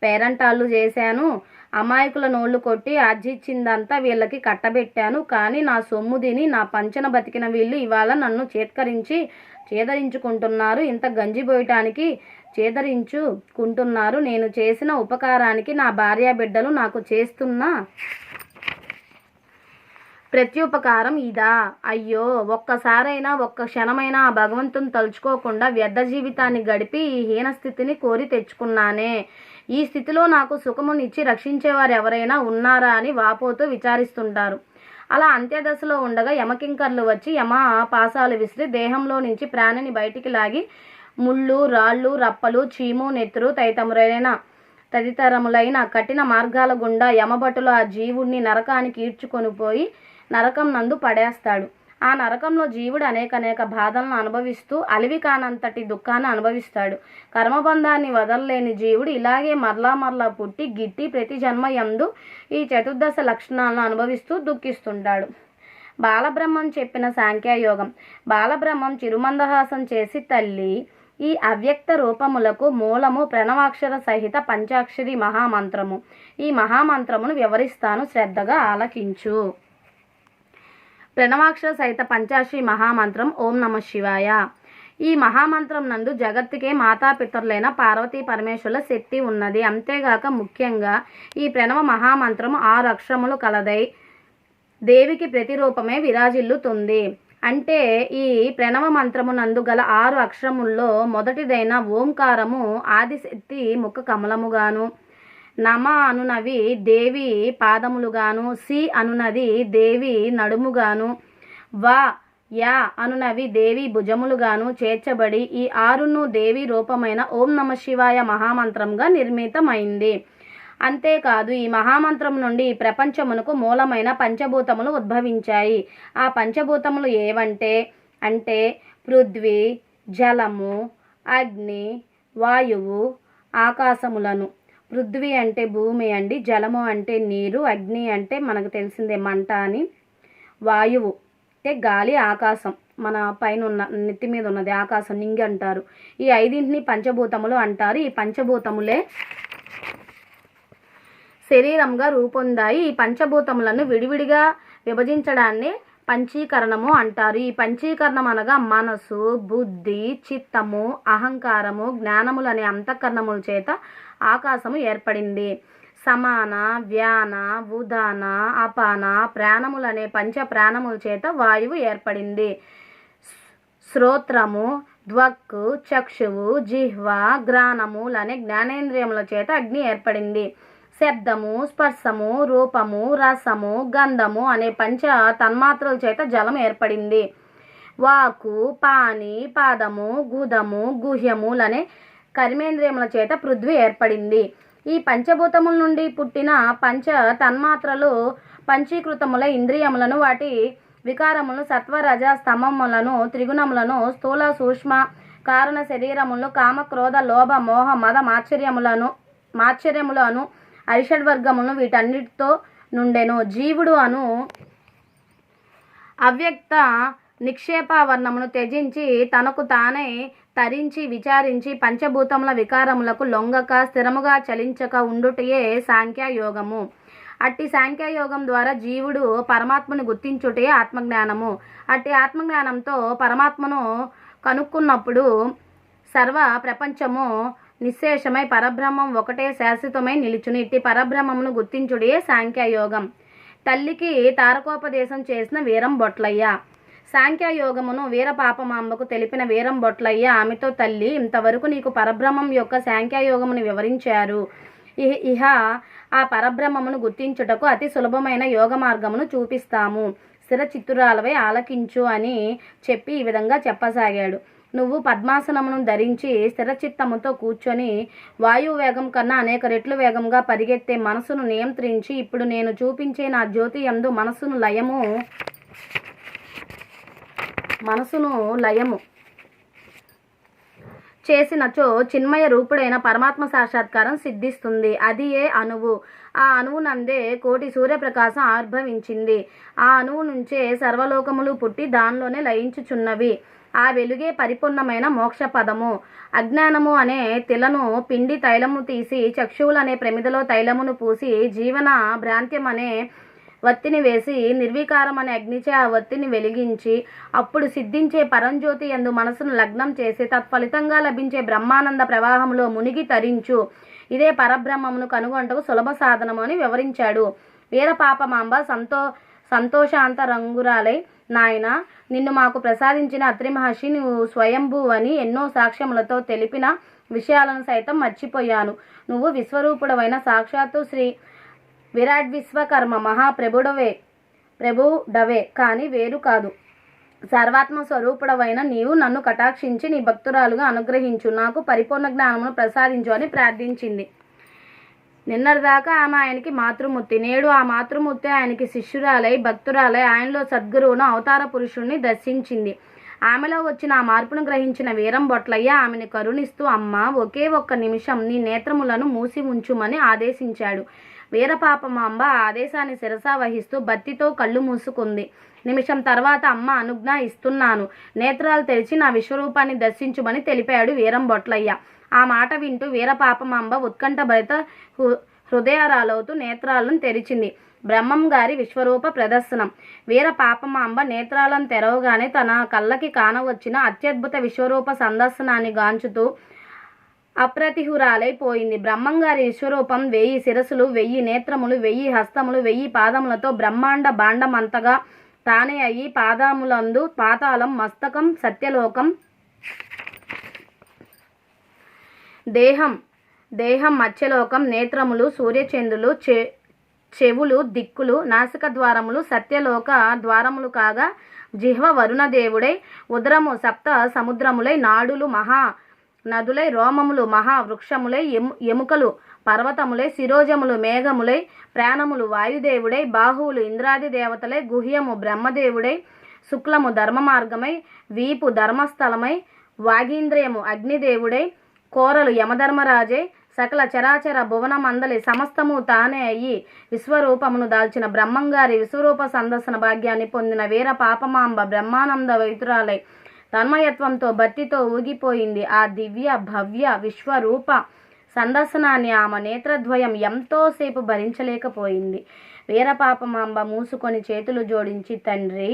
పేరంటాళ్ళు చేశాను, అమాయకుల నోళ్లు కొట్టి ఆర్జించిందంతా వీళ్ళకి కట్టబెట్టాను. కానీ నా సొమ్ము తిని నా పంచన బతికిన వీళ్ళు ఇవాళ నన్ను చేదరించుకుంటున్నారు. ఇంత గంజి పోయటానికి చేదరించుకుంటున్నారు. నేను చేసిన ఉపకారానికి నా భార్య బిడ్డలు నాకు చేస్తున్న ప్రత్యుపకారం ఇదా? అయ్యో, ఒక్కసారైనా ఒక్క క్షణమైనా ఆ భగవంతుని తలుచుకోకుండా వ్యర్థ జీవితాన్ని గడిపి ఈ హీనస్థితిని కోరి తెచ్చుకున్నానే. ఈ స్థితిలో నాకు సుఖమునిచ్చి రక్షించేవారు ఎవరైనా ఉన్నారా అని వాపోతూ విచారిస్తుంటారు. అలా అంత్యదశలో ఉండగా యమకింకర్లు వచ్చి పాసాలు విసిరి దేహంలో నుంచి ప్రాణిని బయటికి లాగి ముళ్ళు, రాళ్ళు, రప్పలు, చీము, నెత్తురు తదితరములైన కఠిన మార్గాల గుండా యమభటులు ఆ జీవుడిని నరకానికి ఈడ్చుకొని పోయి నరకం నందు పడేస్తాడు. ఆ నరకంలో జీవుడు అనేక బాధలను అనుభవిస్తూ అలివి కానంతటి దుఃఖాన్ని అనుభవిస్తాడు. కర్మబంధాన్ని వదలలేని జీవుడు ఇలాగే మరలా పుట్టి గిట్టి ప్రతి జన్మ యందు ఈ చతుర్దశ లక్షణాలను అనుభవిస్తూ దుఃఖిస్తుంటాడు. బాలబ్రహ్మం చెప్పిన సాంఖ్యయోగం. బాలబ్రహ్మం చిరుమందహాసం చేసి, తల్లి, ఈ అవ్యక్త రూపములకు మూలము ప్రణవాక్షర సహిత పంచాక్షరి మహామంత్రము. ఈ మహామంత్రమును వివరిస్తాను, శ్రద్ధగా ఆలకించు. ప్రణవాక్షర సహిత పంచాక్షరి మహామంత్రం ఓం నమః శివాయ. ఈ మహామంత్రం నందు జగత్తుకే మాతాపితరులైన పార్వతీ పరమేశ్వరుల శక్తి ఉన్నది. అంతేగాక ముఖ్యంగా ఈ ప్రణవ మహామంత్రము 6 అక్షరములు కలదై దేవికి ప్రతిరూపమే విరాజిల్లుతుంది. అంటే ఈ ప్రణవ మంత్రము నందు గల 6 అక్షరముల్లో మొదటిదైన ఓంకారము ఆదిశక్తి ముఖ కమలముగాను, నమ అనునవి దేవి పాదములుగాను, సి అనునది దేవి నడుముగాను, యా అనునవి దేవి భుజములుగాను చేర్చబడి ఈ 6ను దేవి రూపమైన ఓం నమ శివాయ మహామంత్రంగా నిర్మితమైంది. అంతేకాదు ఈ మహామంత్రం నుండి ఈ ప్రపంచమునకు మూలమైన పంచభూతములు ఉద్భవించాయి. ఆ పంచభూతములు ఏవంటే పృథ్వీ, జలము, అగ్ని, వాయువు, ఆకాశములను. పృథ్వీ అంటే భూమి అండి, జలము అంటే నీరు, అగ్ని అంటే మనకు తెలిసిందే మంట అని, వాయువు అంటే గాలి, ఆకాశం మన పైన ఉన్న నెత్తి మీద ఉన్నది ఆకాశం, నింగి అంటారు. ఈ 5ంటిని పంచభూతములు అంటారు. ఈ పంచభూతములే శరీరంగా రూపొందాయి. ఈ పంచభూతములను విడివిడిగా విభజించడాన్ని పంచీకరణము అంటారు. ఈ పంచీకరణం అనగా మనసు, బుద్ధి, చిత్తము, అహంకారము, జ్ఞానములు అనే అంతఃకరణముల చేత ఆకాశము ఏర్పడింది. సమాన, వ్యాన, ఉదాన, అపాన ప్రాణములనే పంచ ప్రాణముల చేత వాయువు ఏర్పడింది. శ్రోత్రము, త్వక్కు, చక్షువు, జిహ్వ, గ్రాణములనే జ్ఞానేంద్రియముల చేత అగ్ని ఏర్పడింది. శబ్దము, స్పర్శము, రూపము, రసము, గంధము అనే పంచ తన్మాత్రల చేత జలం ఏర్పడింది. వాకు, పాని, పాదము, గుదము, గుహ్యములనే కర్మేంద్రియముల చేత పృథ్వీ ఏర్పడింది. ఈ పంచభూతముల నుండి పుట్టిన పంచ తన్మాత్రలు పంచీకృతముల ఇంద్రియములను, వాటి వికారములను, సత్వరజ స్తమములను, త్రిగుణములను, స్థూల సూక్ష్మ కారణ శరీరములను, కామ క్రోధ లోభ మోహ మద మాత్సర్యములను, అరిషడ్వర్గములను వీటన్నిటితో నుండెను. జీవుడు అను అవ్యక్త నిక్షేపావర్ణమును త్యజించి తనకు తానే తరించి విచారించి పంచభూతముల వికారములకు లొంగక స్థిరముగా చలించక ఉండుటయే సాంఖ్యయోగము. అట్టి సాంఖ్యయోగం ద్వారా జీవుడు పరమాత్మను గుర్తించుటే ఆత్మజ్ఞానము. అట్టి ఆత్మజ్ఞానంతో పరమాత్మను కనుక్కున్నప్పుడు సర్వ ప్రపంచము నిశ్శేషమై పరబ్రహ్మం ఒకటే శాశ్వతమై నిలుచును. ఇట్టి పరబ్రహ్మమును గుర్తించుడే సాంఖ్యయోగం. తల్లికి తారకోపదేశం చేసిన వీరం బొట్లయ్య. సాంఖ్యయోగమును వీరపాపమాంబకు తెలిపిన వీరం బొట్లయ్య ఆమెతో, తల్లి, ఇంతవరకు నీకు పరబ్రహ్మం యొక్క సాంఖ్యయోగమును వివరించారు. ఇహ ఆ పరబ్రహ్మమును గుర్తించుటకు అతి సులభమైన యోగ మార్గమును చూపిస్తాము. స్థిర చిత్తురాలవై ఆలకించు అని చెప్పి ఈ విధంగా చెప్పసాగాడు. నువ్వు పద్మాసనమును ధరించి స్థిరచిత్తముతో కూర్చొని వాయువు వేగం కన్నా అనేక రెట్లు వేగంగా పరిగెత్తే మనసును నియంత్రించి ఇప్పుడు నేను చూపించే నా జ్యోతి యందు మనసును లయము చేసినచో చిన్మయ రూపుడైన పరమాత్మ సాక్షాత్కారం సిద్ధిస్తుంది. అది ఏ అణువు. ఆ అణువు నందే కోటి సూర్యప్రకాశం ఆవిర్భవించింది. ఆ అణువు నుంచే సర్వలోకములు పుట్టి దానిలోనే లయించుచున్నవి. ఆ వెలుగే పరిపూర్ణమైన మోక్ష పదము. అజ్ఞానము అనే తిలను పిండి తైలము తీసి చక్షువులనే ప్రమిదలో తైలమును పూసి జీవన భ్రాంత్యం అనే వత్తిని వేసి నిర్వికారం అనే అగ్నిచే ఆ వత్తిని వెలిగించి అప్పుడు సిద్ధించే పరంజ్యోతి యందు మనసును లగ్నం చేసి తత్ఫలితంగా లభించే బ్రహ్మానంద ప్రవాహంలో మునిగి తరించు. ఇదే పరబ్రహ్మమును కనుగొంటకు సులభ సాధనము అని వివరించాడు. వీరపాపమాంబ సంతోషాంతరంగురాలై, నాయన, నిన్ను మాకు ప్రసాదించిన అత్రి మహర్షి నువ్వు స్వయంభువని ఎన్నో సాక్ష్యములతో తెలిపిన విషయాలను సైతం మర్చిపోయాను. నువ్వు విశ్వరూపుడవైన సాక్షాత్తు శ్రీ విరాట్ విశ్వకర్మ ప్రభుడవే కాని వేరు కాదు. సర్వాత్మ స్వరూపుడవైన నీవు నన్ను కటాక్షించి నీ భక్తురాలుగా అనుగ్రహించు, నాకు పరిపూర్ణ జ్ఞానమును ప్రసాదించు అని ప్రార్థించింది. నిన్నటిదాకా ఆమె ఆయనకి మాతృమూర్తి, నేడు ఆ మాతృమూర్తి ఆయనకి శిష్యురాలై భక్తురాలై ఆయనలో సద్గురువును అవతార పురుషుణ్ణి దర్శించింది. ఆమెలో వచ్చిన ఆ మార్పును గ్రహించిన వీరం బొట్లయ్య ఆమెను కరుణిస్తూ, అమ్మ, ఒకే ఒక్క నిమిషం నీ నేత్రములను మూసి ఉంచుమని ఆదేశించాడు. వీరపాపమాంబ ఆ ఆదేశాన్ని శిరసా వహిస్తూ భక్తితో కళ్ళు మూసుకుంది. నిమిషం తర్వాత, అమ్మ, అనుజ్ఞ ఇస్తున్నాను, నేత్రాలు తెరిచి నా విశ్వరూపాన్ని దర్శించుమని తెలిపాడు వీరం బొట్లయ్య. ఆ మాట వింటూ వీరపాపమాంబ ఉత్కంఠభరిత హృదయారాలవుతూ నేత్రాలను తెరిచింది. బ్రహ్మం గారి విశ్వరూప ప్రదర్శనం. వీరపాపమాంబ నేత్రాలను తెరవగానే తన కళ్ళకి కానవచ్చిన అత్యద్భుత విశ్వరూప సందర్శనాన్ని గాంచుతూ అప్రతిహురాలైపోయింది. బ్రహ్మంగారి విశ్వరూపం 1000 శిరసులు, 1000 నేత్రములు, 1000 హస్తములు, 1000 పాదములతో బ్రహ్మాండ భాండమంతగా తానే అయ్యి పాదములందు పాతాళం, మస్తకం సత్యలోకం, దేహం మత్స్యలోకం, నేత్రములు సూర్యచంద్రులు, చెవులు దిక్కులు, నాసిక ద్వారములు సత్యలోక ద్వారములు కాగా జిహ్వ వరుణదేవుడై, ఉదరము సప్త సముద్రములై, నాడులు మహా నదులై, రోమములు మహావృక్షములై, ఎముకలు పర్వతములై, శిరోజములు మేఘములై, ప్రాణములు వాయుదేవుడై, బాహువులు ఇంద్రాది దేవతలై, గుహ్యము బ్రహ్మదేవుడై, శుక్లము ధర్మ మార్గమై, వీపు ధర్మస్థలమై, వాగీంద్రియము అగ్నిదేవుడై, కోరలు యమధర్మరాజై, సకల చరాచర భువన మందలి సమస్తము తానే అయ్యి విశ్వరూపమును దాల్చిన బ్రహ్మంగారి విశ్వరూప సందర్శన భాగ్యాన్ని పొందిన వీర పాపమాంబ బ్రహ్మానంద వైతురాలై తన్మయత్వంతో భక్తితో ఊగిపోయింది. ఆ దివ్య భవ్య విశ్వరూప సందర్శనాన్ని ఆమె నేత్రద్వయం ఎంతోసేపు భరించలేకపోయింది. వీరపాపమాంబ మూసుకొని చేతులు జోడించి, తండ్రి,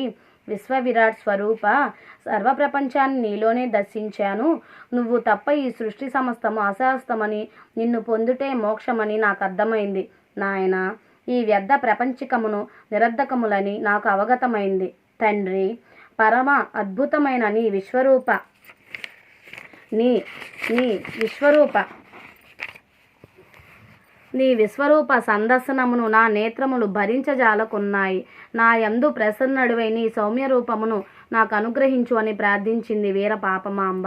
విశ్వవిరాట్ స్వరూప, సర్వప్రపంచాన్ని నీలోనే దర్శించాను. నువ్వు తప్ప ఈ సృష్టి సమస్తము అశాస్తమని, నిన్ను పొందుటే మోక్షమని నాకు అర్థమైంది. నాయన, ఈ వ్యర్థ ప్రపంచికమును నిరర్ధకములని నాకు అవగతమైంది. తండ్రి, పరమ అద్భుతమైన నీ విశ్వరూప సందర్శనమును నా నేత్రములు భరించజాలకున్నాయి. నా యందు ప్రసన్నుడివై నీ సౌమ్య రూపమును నాకు అనుగ్రహించు అని ప్రార్థించింది వీరపాపమాంబ.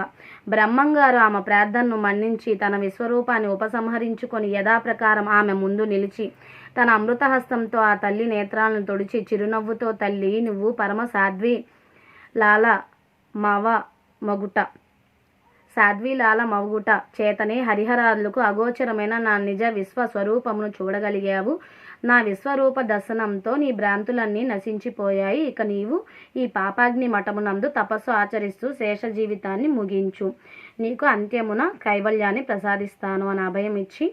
బ్రహ్మంగారు ఆమె ప్రార్థనను మన్నించి తన విశ్వరూపాన్ని ఉపసంహరించుకొని యథాప్రకారం ఆమె ముందు నిలిచి తన అమృతహస్తంతో ఆ తల్లి నేత్రాలను తొడిచి చిరునవ్వుతో, తల్లి, నువ్వు పరమ సాధ్వి లాల మగుట చేతనే హరిహరాదులకు అగోచరమైన నా నిజ విశ్వస్వరూపమును చూడగలిగావు. నా విశ్వరూప దర్శనంతో నీ భ్రాంతులన్నీ నశించిపోయాయి. ఇక నీవు ఈ పాపాగ్ని మఠమునందు తపస్సు ఆచరిస్తూ శేష జీవితాన్ని ముగించు. నీకు అంత్యమున కైవల్యాన్ని ప్రసాదిస్తాను అని అభయం ఇచ్చి,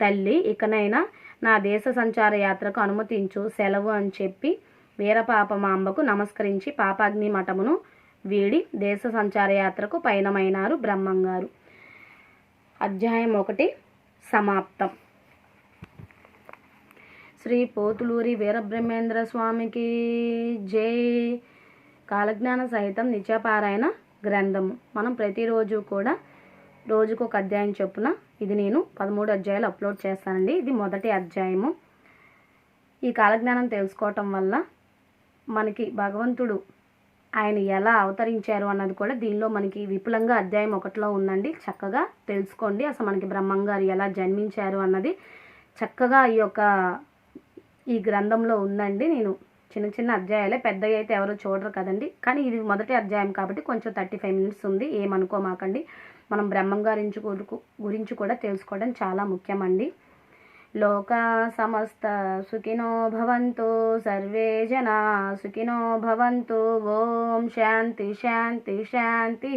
తల్లి, ఇకనైనా నా దేశ సంచార యాత్రకు అనుమతించు, సెలవు అని చెప్పి వీరపాపమాంబకు నమస్కరించి పాపాగ్ని మఠమును వీడి దేశ సంచార యాత్రకు పయనమైనారు బ్రహ్మంగారు. అధ్యాయం 1 సమాప్తం. శ్రీ పోతులూరి వీరబ్రహ్మేంద్ర స్వామికి జై. కాలజ్ఞాన సహితం నిత్యపారాయణ గ్రంథము. మనం ప్రతిరోజు కూడా రోజుకు ఒక అధ్యాయం చొప్పున ఇది నేను 13 అధ్యాయాలు అప్లోడ్ చేస్తానండి. ఇది మొదటి అధ్యాయము. ఈ కాలజ్ఞానం తెలుసుకోవటం వల్ల మనకి భగవంతుడు ఆయన ఎలా అవతరించారు అన్నది కూడా దీనిలో మనకి విపులంగా అధ్యాయం 1లో ఉందండి. చక్కగా తెలుసుకోండి. అసలు మనకి బ్రహ్మంగారు ఎలా జన్మించారు అన్నది చక్కగా ఈ గ్రంథంలో ఉందండి. నేను చిన్న చిన్న అధ్యాయాలే, పెద్దగా అయితే ఎవరు చూడరు కదండి. కానీ ఇది మొదటి అధ్యాయం కాబట్టి కొంచెం 35 మినిట్స్ ఉంది, ఏమనుకోమాకండి. మనం బ్రహ్మంగారి గురించి కూడా తెలుసుకోవడం చాలా ముఖ్యమండి. లోకా సమస్త సుఖినో భవంతు, సర్వే జనా సుఖినో భవంతు. ఓం శాంతి శాంతి శాంతి.